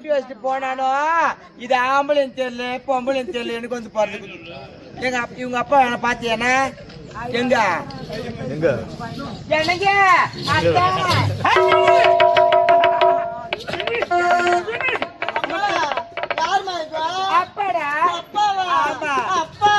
கூட்டி வச்சுட்டு போனானோ இது ஆம்பளைன்னு தெரியல பொம்பளைன்னு தெரியல எனக்கு வந்து பிறந்து இவங்க அப்பா என்ன பாத்தியானா எங்க என்னங்க அப்பாடா அப்பா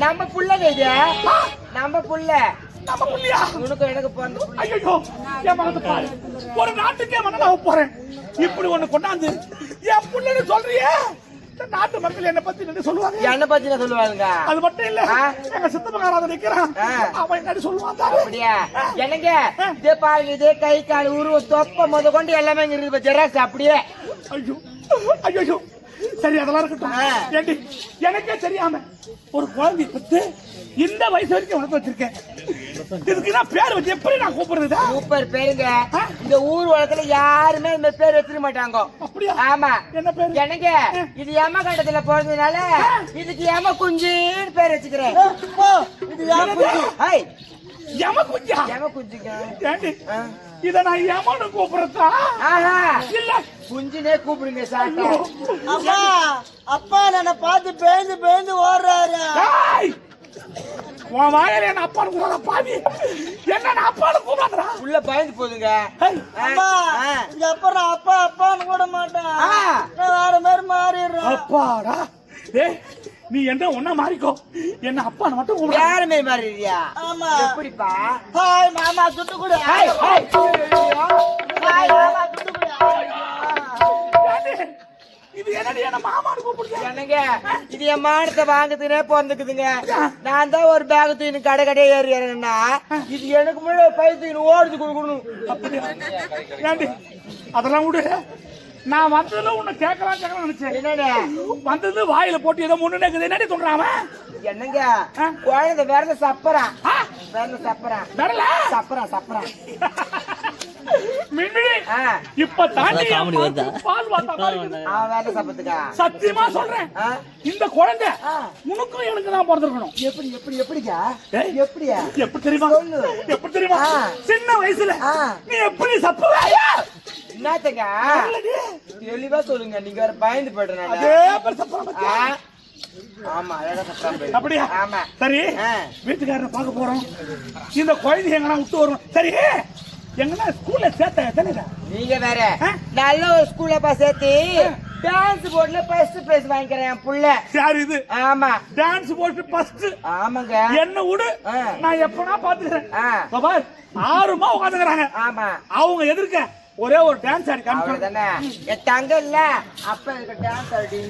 நம்ம புள்ள நம்ம புள்ள நம்ம புள்ளியா உனக்கு எனக்கு பிறந்த ஐயோ என் மகத்தை பாரு ஒரு நாட்டுக்கே மண்ணா போறேன் இப்படி ஒண்ணு கொண்டாந்து என் புள்ளன்னு சொல்றியே நாட்டு மக்கள் என்ன பத்தி என்ன சொல்லுவாங்க என்ன பத்தி என்ன சொல்லுவாங்க அது மட்டும் இல்ல எங்க சித்தப்பகாராத நிக்கிறான் அவன் என்ன சொல்லுவாங்க அப்படியே என்னங்க இதே பாருங்க இதே கை கால் உருவ தொப்ப முத கொண்டு எல்லாமே இங்க இருக்கு ஜெராக்ஸ் அப்படியே ஐயோ ஐயோ சரி அதெல்லாம் இருக்கட்டும் எனக்கே தெரியாம ஒரு குழந்தை பத்து இந்த வயசு வரைக்கும் வளர்த்து வச்சிருக்கேன் இதுக்கு நான் பேர் வச்சு எப்படி நான் கூப்பிடுறது சூப்பர் பேருங்க இந்த ஊர் உலகத்துல யாருமே இந்த பேர் வச்சிருக்க மாட்டாங்க அப்படியா ஆமா என்ன பேர் எனக்கு இது ஏமா கண்டத்துல போறதுனால இதுக்கு ஏமா குஞ்சுன்னு பேர் வச்சுக்கிறேன் இது ஏமா குஞ்சு ஹாய் ஏமா குஞ்சா ஏமா குஞ்சுங்க இத நான் ஏமான்னு கூப்பிடுறதா இல்ல குஞ்சுனே கூப்பிடுங்க சாட்டா அம்மா அப்பா என்ன பார்த்து பேந்து பேந்து ஓடுறாரு உன் வாயில என்ன அப்பான்னு கூப்பிட பாவி என்ன அப்பான்னு கூப்பிடுறா உள்ள பயந்து போதுங்க அம்மா இங்க அப்புறம் அப்பா அப்பான்னு கூட மாட்டேன் வேற மாதிரி மாறிடுறேன் அப்பாடா டேய் நீ என்ன ஒண்ணா மாறிக்கோ என்ன அப்பா மட்டும் கூப்பிடு வேற மாதிரி மாறிடுறியா ஆமா எப்படிப்பா ஹாய் மாமா சுட்டு கொடு ஹாய் ஹாய் ஹாய் மாமா சுட்டு கொடு இது என்னடி என்ன மாமான்னு கூப்பிடுறீங்க என்னங்க இது என் மானத்தை வாங்குதுனே போந்துக்குதுங்க நான் தான் ஒரு பேக் தூக்கி கடை கடையே ஏறிறேன்னா இது எனக்கு முன்னாடி பை தூக்கி ஓடுது கொடுக்கணும் அப்படி அதெல்லாம் விடு நான் வந்ததுல உன்னை கேட்கலாம் நினைச்சேன் என்னடா வந்தது வாயில போட்டு ஏதோ முன்னு இருக்குது என்னடி சொல்றாம என்னங்க குழந்தை விரல சப்பறான் விரல சப்பறான் விரல சப்பறான் சப்பறான் இப்ப தாண்டி பால் வாத்தா வேலை சப்பத்துக்கா சத்தியமா சொல்றேன் இந்த குழந்தை உனக்கும் எனக்கு தான் பிறந்திருக்கணும் எப்படி எப்படி எப்படிக்கா எப்படியா எப்படி தெரியுமா எப்படி தெரியுமா சின்ன வயசுல நீ எப்படி சப்புவாயா என்னத்தங்க தெளிவா சொல்லுங்க நீங்க வேற பயந்து போயிடுறேன் ஆமா அப்படியா ஆமா சரி வீட்டுக்காரரை பார்க்க போறோம் இந்த குழந்தை எங்கன்னா விட்டு வரும் சரி எங்கன்னா ஸ்கூல்ல சேர்த்த நீங்க வேற நல்ல ஒரு ஸ்கூல்ல சேர்த்து டான்ஸ் போர்ட்ல ஃபர்ஸ்ட் பிரைஸ் வாங்கிக்கிறேன் என் புள்ள யார் இது ஆமா டான்ஸ் போர்ட் ஃபர்ஸ்ட் ஆமாங்க என்ன விடு நான் எப்பனா பாத்துக்கிறேன் பார் ஆறுமா உட்காந்துக்கிறாங்க ஆமா அவங்க எதிர்க்க ஒரே ஒரு டான்ஸ் ஆடி காமிச்சதானே என் தங்க இல்ல அப்ப எனக்கு டான்ஸ் ஆடி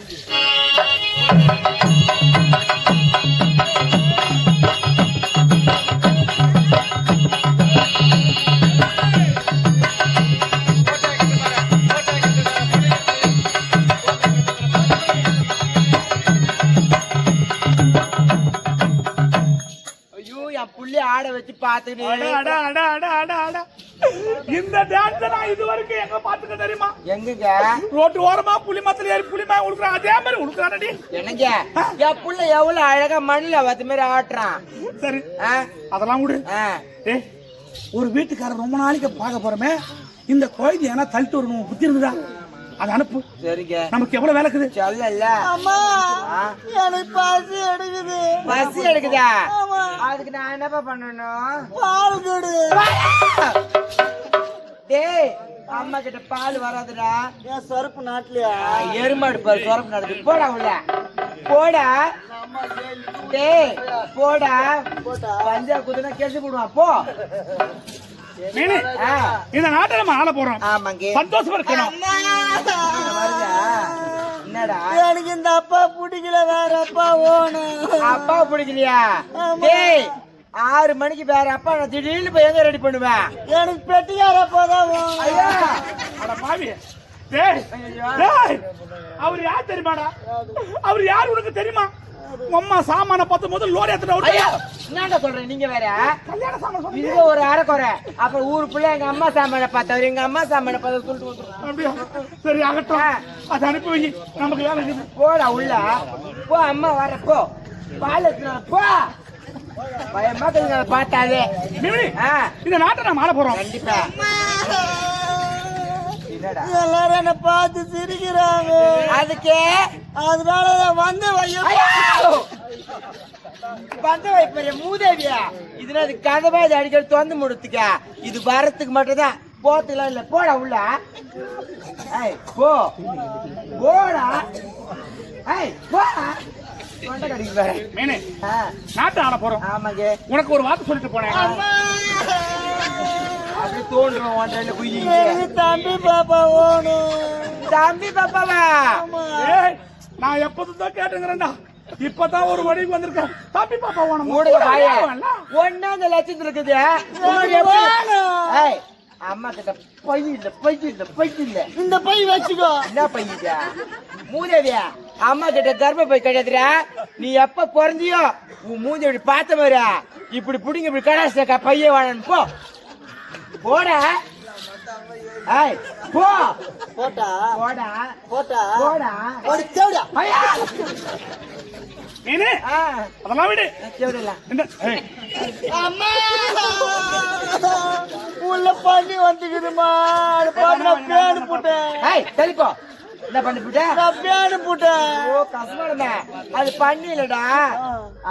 ஆட வச்சு பாத்துட்டு இந்த டான்ஸ் நான் இது வரைக்கும் எங்க பாத்துக்க தெரியுமா எங்கங்க ரோட்டு ஓரமா புலி மரத்துல ஏறி புலி மேல உழுக்குறான் அதே மாதிரி உழுக்குறானடி என்னங்க என் புள்ள எவ்வளவு அழகா மண்ணுல வத்த மாதிரி ஆட்டுறான் சரி அதெல்லாம் விடு ஒரு வீட்டுக்காரர் ரொம்ப நாளைக்கு பார்க்க போறோமே இந்த குழந்தை ஏன்னா தள்ளிட்டு வரணும் புத்தி இருக்குதா அது அனுப்பு சரிங்க நமக்கு எவ்வளவு வேலை இருக்குது சொல்லல அம்மா எனக்கு பசி எடுக்குது பசி எடுக்குதா அதுக்கு நான் என்னப்பா பண்ணணும் பால் கொடு டேய் அம்மா கிட்ட பால் வராதுடா ஏன் சொரப்பு நாட்டுலயா எருமாடு பாரு சொரப்பு நாடு போடா உள்ள போடா டேய் போடா பஞ்சா குதுனா கேசி போடுவான் போ இந்த நாட்டை நம்ம ஆள போறோம் சந்தோஷமா இருக்கணும் என்னடா எனக்கு இந்த அப்பா பிடிக்கல வேற அப்பா ஓணும் அப்பா பிடிக்கலையா டேய் 6 மணிக்கு வேற அப்பா நான் திடீர்னு போய் எங்க ரெடி பண்ணுவேன் எனக்கு பெட்டியார அப்பதான் அட பாவி டேய் அவர் யார் தெரியுமாடா அவர் யார் உனக்கு தெரியுமா அம்மா சாமான பார்த்து முதல்ல லோரி ஏத்துறா என்னடா சொல்றேன் நீங்க வேற கல்யாண சாமான சொல்றீங்க இது ஒரு அரைக்குறை அப்ப ஊரு புள்ள எங்க அம்மா சாமான பார்த்தவர் எங்க அம்மா சாமான பார்த்து சொல்லிட்டு வந்துறோம் அப்படியே சரி ஆகட்டும் அதை அனுப்பி வை, நமக்கு வேலை இருக்குது. போடா உள்ள போ, அம்மா வர போ, பால் எடுத்துனா போ. பயமா பார்த்தாலே இந்த நாட்டை நான் மாற போறோம். கண்டிப்பா எல்லாரும் என்ன பார்த்து சிரிக்கிறாங்க. அதுக்கு அதனால வந்து வந்து வைப்ப மூதேவியா. இதுனா அது கதவை அடிக்கடி திறந்து முடித்துக்க. இது வரத்துக்கு மட்டும்தான், போத்துக்கலாம் இல்ல. போடா உள்ள போ, போடா போடா. நாட்டை ஆள போறோம். ஆமாங்க, உனக்கு ஒரு வார்த்தை சொல்லிட்டு போனேன். அப்படி தோன்றும் தம்பி பாப்பா ஓணும். தம்பி பாப்பாவா? நான் எப்போதும் தான் கேட்டுங்கிறேன்டா, இப்பதான் ஒரு வழிக்கு வந்திருக்கேன். தம்பி பாப்பா ஓணும். ஒன்னா இந்த லட்சம் இருக்குது. அம்மா கிட்ட பை இல்ல, பை இல்ல, பை இல்ல. இந்த பை வச்சுக்கோ. என்ன பையா மூதேவியா? அம்மா கிட்ட கர்ப்ப பை கிடையாதுடா. நீ எப்ப பிறந்தியோ உன் மூஞ்சி இப்படி பார்த்த மாதிரியா இப்படி புடிங்க, இப்படி கடாசக்கா பைய வாழன்னு போ. போடா போ. போட்டா போடா போட்டா போடா தேவடா. அதெல்லாம் விடு. அம்மா உள்ள பண்ணி வந்துக்குதுமா. பேடு போட்டேன். தெளிப்போ. என்ன பண்ணி போட்டேன்? பேடு போட்டேன். ஓ கஷ்டமா. அது பண்ணி இல்லடா,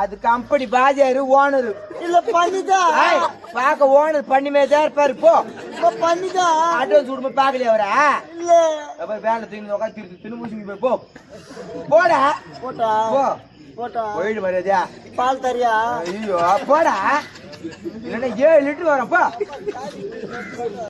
அது கம்பெனி பாஜாரு ஓனரு. இல்ல பண்ணிதான் பாக்க ஓனர் பண்ணிமே தான் இருப்பாரு. போ பண்ணிதான். அட்வான்ஸ் விடுமா பாக்கலையா அவரா? இல்ல வேலை தூங்கி உட்காந்து திரு முடிச்சு போ. போடா போட்டா போ. போட்டா போயிடு மரியாதையா. பால் தரியா? ஐயோ போடா, இல்லைன்னா 7 லிட்டர் வரும். போ.